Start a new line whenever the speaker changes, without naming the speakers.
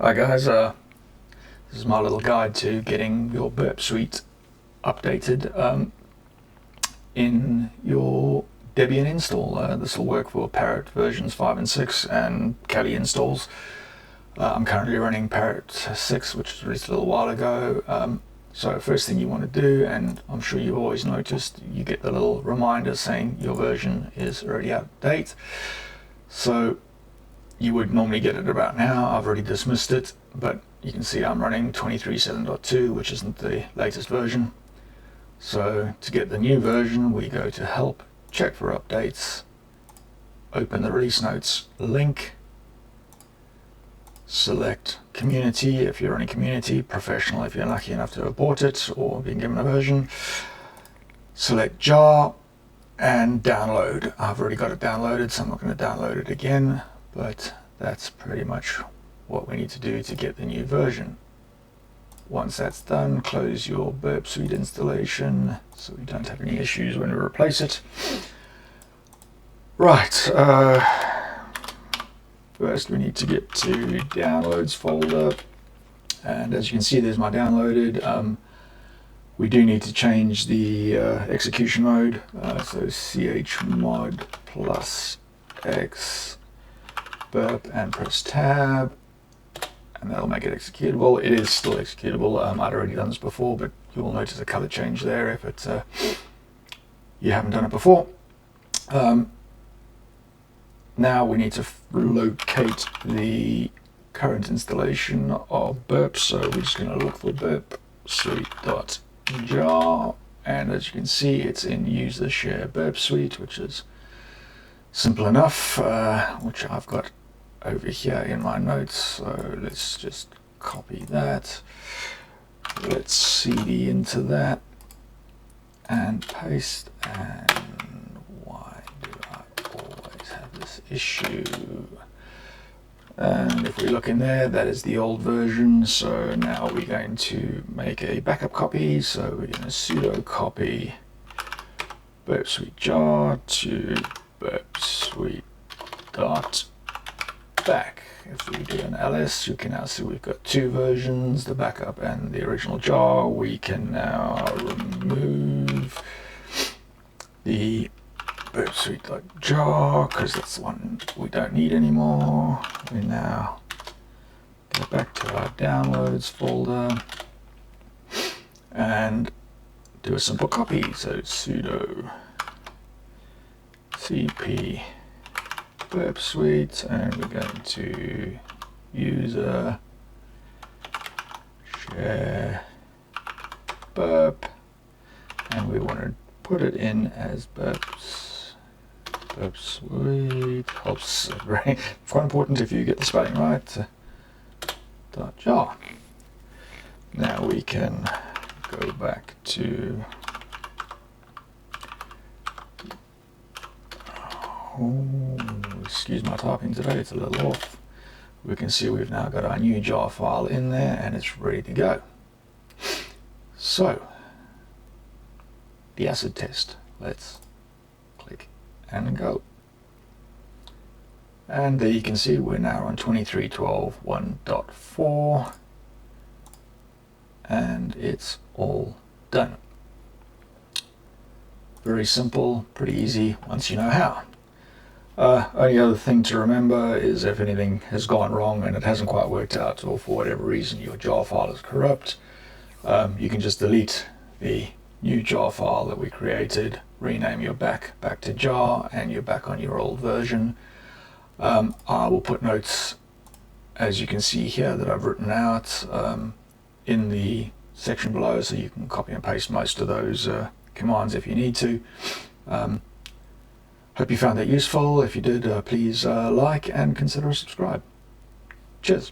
Hi guys, this is my little guide to getting your Burpsuite updated in your Debian install. This will work for Parrot versions 5 and 6 and Kali installs. I'm currently running Parrot 6, which was released a little while ago. So first thing you want to do, and I'm sure you've always noticed, you get the little reminder saying your version is already out of date. So you would normally get it about now. I've already dismissed it, but you can see I'm running 23.7.2, which isn't the latest version. So to get the new version, we go to Help, check for updates, open the release notes link, select Community if you're running Community, Professional if you're lucky enough to have bought it or been given a version, select jar and download. I've already got it downloaded, so I'm not going to download it again, but that's pretty much what we need to do to get the new version. Once that's done, close your Burpsuite installation so we don't have any issues when we replace it. Right, first we need to get to downloads folder, and as you can see there's my downloaded. We do need to change the execution mode, so chmod plus x burp and press tab, and that'll make it executable. It is still executable. I'd already done this before, but you will notice a color change there if it's you haven't done it before. Now we need to locate the current installation of Burp, so we're just going to look for burpsuite.jar, and as you can see it's in user share Burpsuite, which is simple enough, which I've got over here in my notes. So let's just copy that, let's cd into that and paste. And why do I always have this issue? And if we look in there, that is the old version. So now we're going to make a backup copy, so we're going to sudo copy burpsuite jar to burpsuite.back. If we do an ls, you can now see we've got two versions, the backup and the original jar. We can now remove the burpsuite.jar because that's the one we don't need anymore. We now go back to our downloads folder and do a simple copy. So sudo cp burpsuite, and we're going to user share burp, and we want to put it in as burpsuite. Helps, very quite important if you get the spelling right. .jar. Now we can go back to excuse my typing today, it's a little off. We can see we've now got our new jar file in there and it's ready to go. So the acid test, let's click and go, and there you can see we're now on 23.12.1.4 and it's all done. Very simple, pretty easy once you know how. Only other thing to remember is if anything has gone wrong and it hasn't quite worked out, or for whatever reason your jar file is corrupt, you can just delete the new jar file that we created, rename your back to jar, and you're back on your old version. I will put notes, as you can see here, that I've written out in the section below, so you can copy and paste most of those commands if you need to. Hope you found that useful. If you did, please like and consider a subscribe. Cheers.